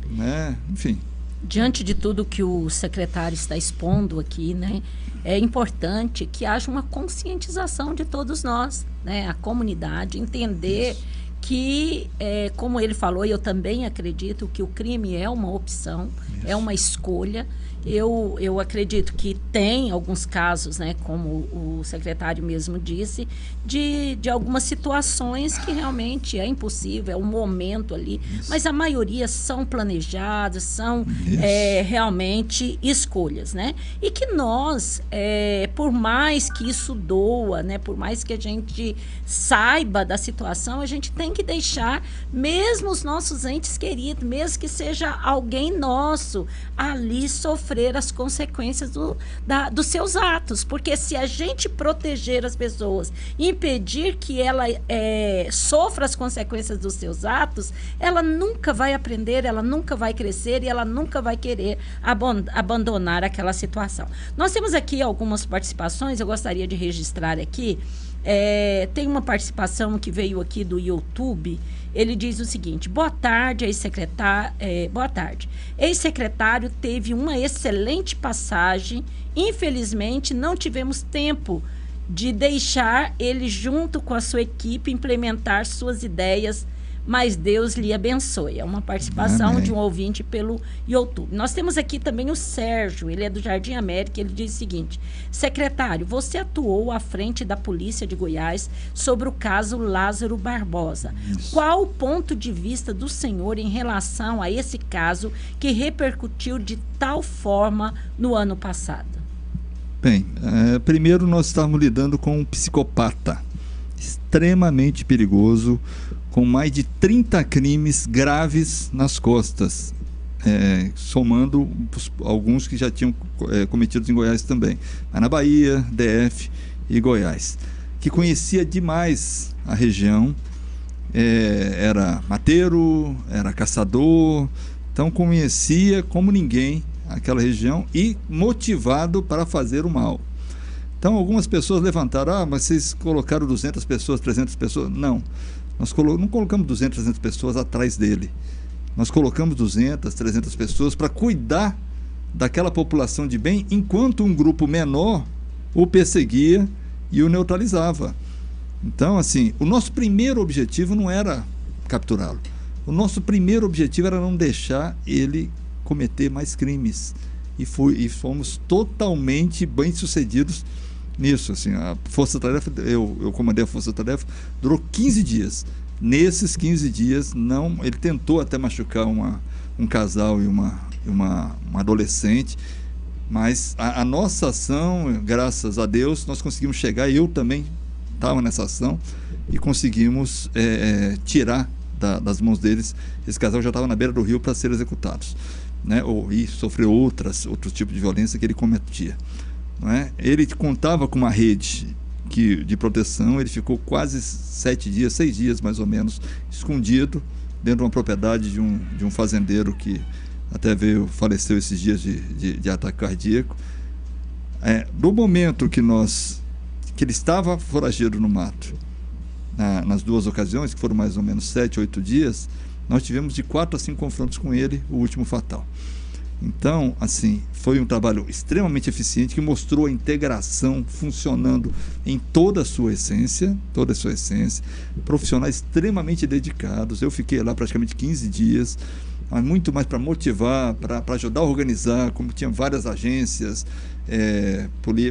né? Enfim. Diante de tudo que o secretário está expondo aqui, né, é importante que haja uma conscientização de todos nós, né, a comunidade, entender isso, que, como ele falou, eu também acredito que o crime é uma opção, é uma escolha. Eu acredito que tem alguns casos, né, como o secretário mesmo disse, de algumas situações que realmente é impossível, é um momento ali, mas a maioria são planejadas, são realmente escolhas, né? E que nós, por mais que isso doa, né, por mais que a gente saiba da situação, a gente tem que deixar mesmo os nossos entes queridos, mesmo que seja alguém nosso, ali sofrer as consequências dos seus atos, porque se a gente proteger as pessoas e impedir que ela sofra as consequências dos seus atos, ela nunca vai aprender, ela nunca vai crescer e ela nunca vai querer abandonar aquela situação. Nós temos aqui algumas participações, eu gostaria de registrar aqui. Tem uma participação que veio aqui do YouTube. Ele diz o seguinte: boa tarde, ex-secretário. Boa tarde. Ex-secretário teve uma excelente passagem. Infelizmente, não tivemos tempo de deixar ele, junto com a sua equipe, implementar suas ideias, mas Deus lhe abençoe. É uma participação de um ouvinte pelo YouTube. Nós temos aqui também o Sérgio, ele é do Jardim América, ele diz o seguinte: secretário, você atuou à frente da Polícia de Goiás sobre o caso Lázaro Barbosa. Qual o ponto de vista do senhor em relação a esse caso que repercutiu de tal forma no ano passado? Bem, primeiro nós estávamos lidando com um psicopata extremamente perigoso, com mais de 30 crimes graves nas costas, somando alguns que já tinham cometidos em Goiás também, mas na Bahia, DF e Goiás, que conhecia demais a região, era mateiro, era caçador, então conhecia como ninguém aquela região e motivado para fazer o mal. Então algumas pessoas levantaram: mas vocês colocaram 200 pessoas, 300 pessoas? Não. Nós não colocamos 200, 300 pessoas atrás dele. Nós colocamos 200, 300 pessoas para cuidar daquela população de bem, enquanto um grupo menor o perseguia e o neutralizava. Então, assim, o nosso primeiro objetivo não era capturá-lo. O nosso primeiro objetivo era não deixar ele cometer mais crimes. E fomos totalmente bem-sucedidos nisso. Assim, a força-tarefa, eu comandei a força-tarefa, durou 15 dias. Nesses 15 dias, ele tentou até machucar um casal e uma adolescente, mas a nossa ação, graças a Deus, nós conseguimos chegar. Eu também estava nessa ação e conseguimos tirar das mãos deles. Esse casal já estava na beira do rio para ser executados, né? E sofreu outros tipos de violência que ele cometia. Não é? Ele contava com uma rede de proteção. Ele ficou quase 6 dias mais ou menos, escondido dentro de uma propriedade de um fazendeiro que até faleceu esses dias de ataque cardíaco. Do momento que ele estava foragido no mato, nas duas ocasiões, que foram mais ou menos 7, 8 dias, nós tivemos de 4 a 5 confrontos com ele, o último fatal. Então, assim, foi um trabalho extremamente eficiente, que mostrou a integração funcionando em toda a sua essência, profissionais extremamente dedicados. Eu fiquei lá praticamente 15 dias, mas muito mais para motivar, para ajudar a organizar, como tinha várias agências,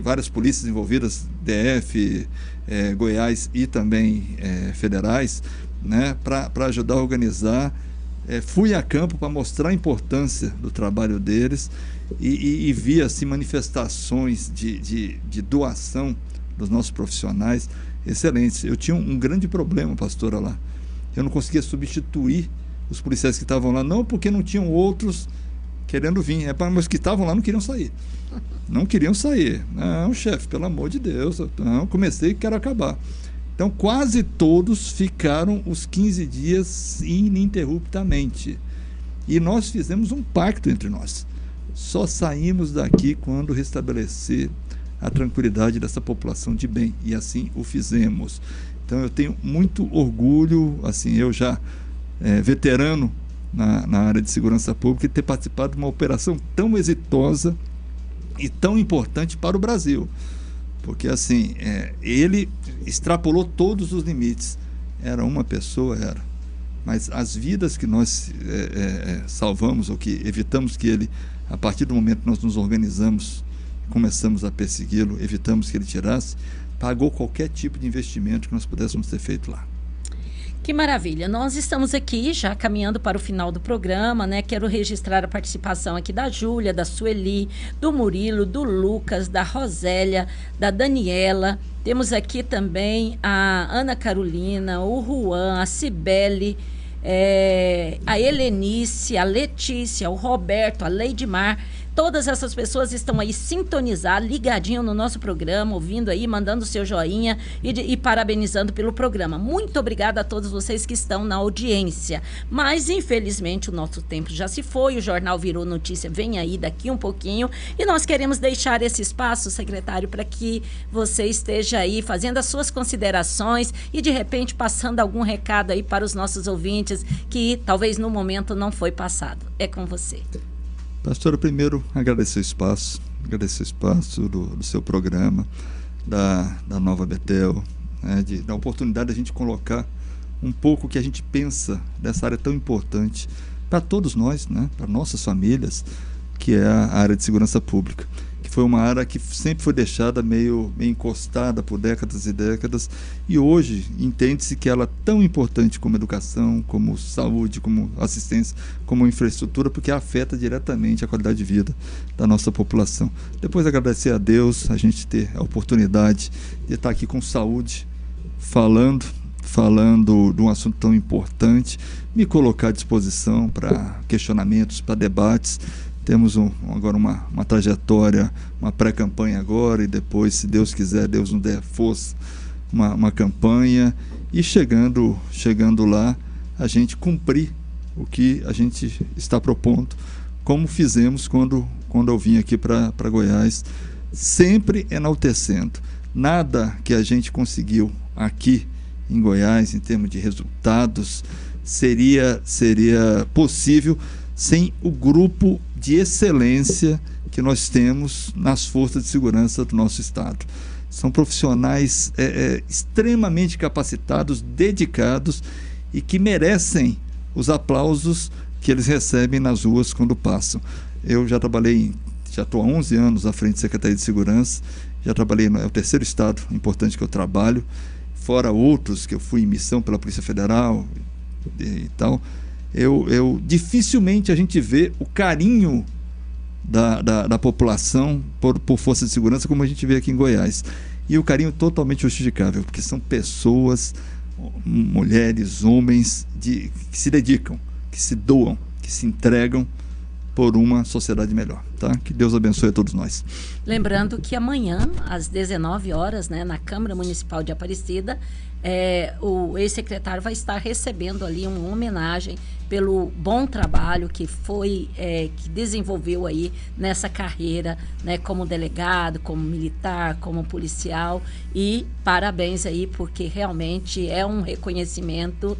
várias polícias envolvidas, DF, Goiás e também federais, né, para ajudar a organizar. Fui a campo para mostrar a importância do trabalho deles e vi assim, manifestações de doação dos nossos profissionais excelentes. Eu tinha um grande problema, pastora, lá. Eu não conseguia substituir os policiais que estavam lá, não porque não tinham outros querendo vir, mas que estavam lá não queriam sair. Não, chefe, pelo amor de Deus, não, comecei e quero acabar. Então, quase todos ficaram os 15 dias ininterruptamente. E nós fizemos um pacto entre nós. Só saímos daqui quando restabelecer a tranquilidade dessa população de bem. E assim o fizemos. Então, eu tenho muito orgulho, assim, eu já veterano na área de segurança pública, de ter participado de uma operação tão exitosa e tão importante para o Brasil. Porque assim, ele extrapolou todos os limites. era uma pessoa, mas as vidas que nós salvamos, ou que evitamos que ele, a partir do momento que nós nos organizamos, começamos a persegui-lo, evitamos que ele tirasse, pagou qualquer tipo de investimento que nós pudéssemos ter feito lá. Que maravilha. Nós estamos aqui já caminhando para o final do programa, né? Quero registrar a participação aqui da Júlia, da Sueli, do Murilo, do Lucas, da Rosélia, da Daniela. Temos aqui também a Ana Carolina, o Juan, a Cibele, a Helenice, a Letícia, o Roberto, a Leidmar. Todas essas pessoas estão aí sintonizadas, ligadinho no nosso programa, ouvindo aí, mandando seu joinha e parabenizando pelo programa. Muito obrigada a todos vocês que estão na audiência. Mas, infelizmente, o nosso tempo já se foi, o Jornal Virou Notícia vem aí daqui um pouquinho e nós queremos deixar esse espaço, secretário, para que você esteja aí fazendo as suas considerações e, de repente, passando algum recado aí para os nossos ouvintes que talvez no momento não foi passado. É com você. Pastora, primeiro agradecer o espaço do seu programa, da Nova Betel, né, da oportunidade de a gente colocar um pouco o que a gente pensa dessa área tão importante para todos nós, né, para nossas famílias, que é a área de segurança pública, que foi uma área que sempre foi deixada meio encostada por décadas e décadas, e hoje entende-se que ela é tão importante como educação, como saúde, como assistência, como infraestrutura, porque afeta diretamente a qualidade de vida da nossa população. Depois agradecer a Deus, a gente ter a oportunidade de estar aqui com saúde, falando de um assunto tão importante, me colocar à disposição para questionamentos, para debates. Temos agora uma trajetória, uma pré-campanha agora, e depois, se Deus quiser, Deus nos der força, uma campanha, e chegando lá, a gente cumprir o que a gente está propondo, como fizemos quando eu vim aqui para Goiás, sempre enaltecendo. Nada que a gente conseguiu aqui em Goiás, em termos de resultados, seria possível sem o grupo de excelência que nós temos nas forças de segurança do nosso estado. São profissionais extremamente capacitados, dedicados e que merecem os aplausos que eles recebem nas ruas quando passam. Eu já estou há 11 anos à frente da Secretaria de Segurança, já trabalhei, é o terceiro estado importante que eu trabalho, fora outros que eu fui em missão pela Polícia Federal e tal. Dificilmente a gente vê o carinho da população por força de segurança como a gente vê aqui em Goiás. E o carinho totalmente justificável, porque são pessoas, mulheres, homens, que se dedicam, que se doam, que se entregam por uma sociedade melhor, tá? Que Deus abençoe a todos nós. Lembrando que amanhã, às 19 horas, né, na Câmara Municipal de Aparecida, o ex-secretário vai estar recebendo ali uma homenagem pelo bom trabalho que desenvolveu aí nessa carreira, né, como delegado, como militar, como policial, e parabéns aí, porque realmente é um reconhecimento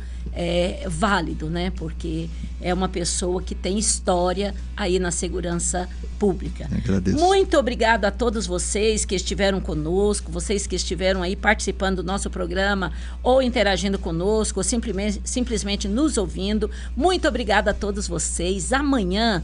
válido, né, porque é uma pessoa que tem história aí na segurança pública. Agradeço. Muito obrigado a todos vocês que estiveram conosco, vocês que estiveram aí participando do nosso programa ou interagindo conosco, ou simplesmente nos ouvindo. Muito obrigada a todos vocês. Amanhã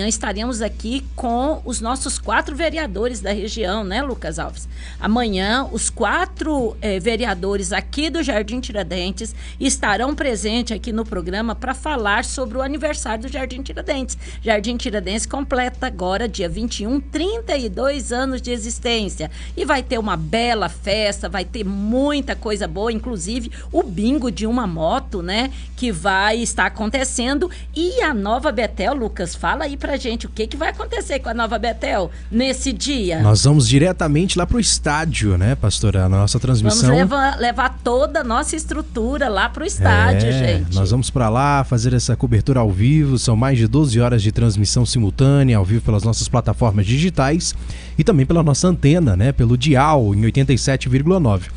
estaremos aqui com os nossos 4 vereadores da região, né, Lucas Alves? Amanhã, os 4 vereadores aqui do Jardim Tiradentes estarão presentes aqui no programa para falar sobre o aniversário do Jardim Tiradentes. Jardim Tiradentes completa agora, dia 21, 32 anos de existência. E vai ter uma bela festa, vai ter muita coisa boa, inclusive o bingo de uma moto, né, que vai estar acontecendo. E a Nova Betel, Lucas, fala aí pra gente o que vai acontecer com a Nova Betel nesse dia. Nós vamos diretamente lá pro estádio, né, pastora? A nossa transmissão. Vamos levar toda a nossa estrutura lá pro estádio, gente. Nós vamos pra lá fazer essa cobertura ao vivo. São mais de 12 horas de transmissão simultânea, ao vivo pelas nossas plataformas digitais e também pela nossa antena, né, pelo dial em 87,9.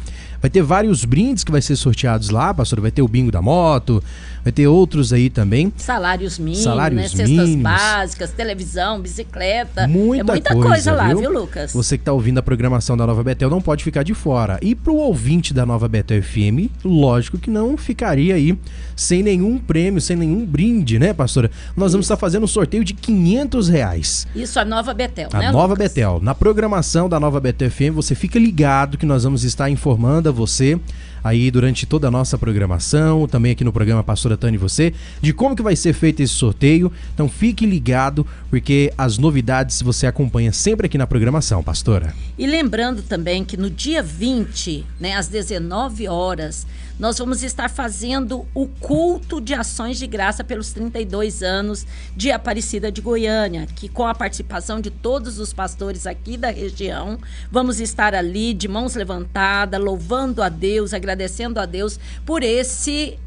Vai ter vários brindes que vai ser sorteados lá, pastor. Vai ter o bingo da moto, vai ter outros aí também. Salários mínimos, cestas básicas, televisão, bicicleta. Muita coisa lá, viu, Lucas? Você que está ouvindo a programação da Nova Betel não pode ficar de fora. E pro ouvinte da Nova Betel FM, lógico que não ficaria aí sem nenhum prêmio, sem nenhum brinde, né, pastora? Nós vamos estar fazendo um sorteio de R$500. Isso, a Nova Betel, né, A Nova Betel. Na programação da Nova Betel FM, você fica ligado que nós vamos estar informando a você aí durante toda a nossa programação, também aqui no programa Pastora Tânia e você, de como que vai ser feito esse sorteio. Então fique ligado, porque as novidades você acompanha sempre aqui na programação, pastora. E lembrando também que no dia 20, né, às 19 horas, nós vamos estar fazendo o culto de ações de graça pelos 32 anos de Aparecida de Goiânia, que com a participação de todos os pastores aqui da região, vamos estar ali de mãos levantadas, louvando a Deus, agradecendo a Deus por esse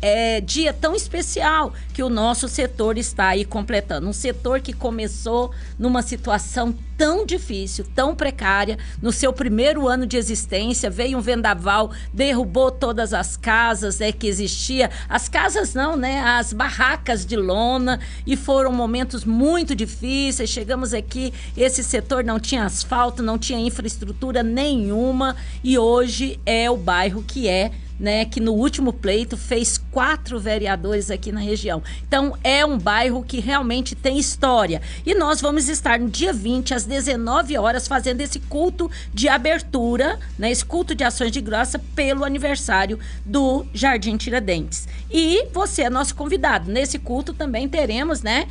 dia tão especial que o nosso setor está aí completando. Um setor que começou numa situação tão difícil, tão precária, no seu primeiro ano de existência, veio um vendaval, derrubou todas as casas que existia, as casas não, né, as barracas de lona, e foram momentos muito difíceis. Chegamos aqui, esse setor não tinha asfalto, não tinha infraestrutura nenhuma, e hoje é o bairro que é, né, que no último pleito fez 4 vereadores aqui na região. Então é um bairro que realmente tem história, e nós vamos estar no dia 20 às 19 horas fazendo esse culto de abertura, né, esse culto de ações de graça pelo aniversário do Jardim Tiradentes. E você é nosso convidado. Nesse culto também teremos, né,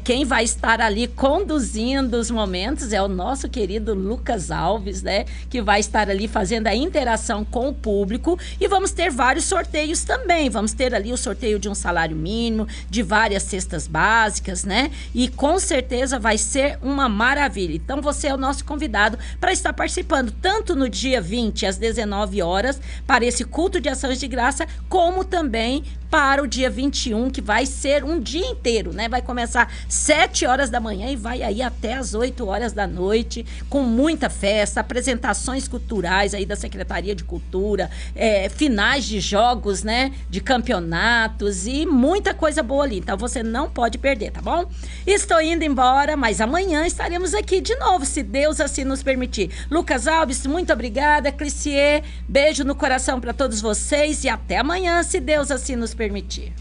quem vai estar ali conduzindo os momentos é o nosso querido Lucas Alves, né, que vai estar ali fazendo a interação com o público. E vamos ter vários sorteios também. Vamos ter ali o sorteio de um salário mínimo, de várias cestas básicas, né? E com certeza vai ser uma maravilha. Então você é o nosso convidado para estar participando, tanto no dia 20 às 19 horas, para esse culto de ações de graça, como também para o dia 21, que vai ser um dia inteiro, né? Vai começar 7 horas da manhã e vai aí até as 8 horas da noite, com muita festa, apresentações culturais aí da Secretaria de Cultura, finais de jogos, né? De campeonatos e muita coisa boa ali. Então você não pode perder, tá bom? Estou indo embora, mas amanhã estaremos aqui de novo, se Deus assim nos permitir. Lucas Alves, muito obrigada. Clicier, beijo no coração para todos vocês e até amanhã, se Deus assim nos permitir.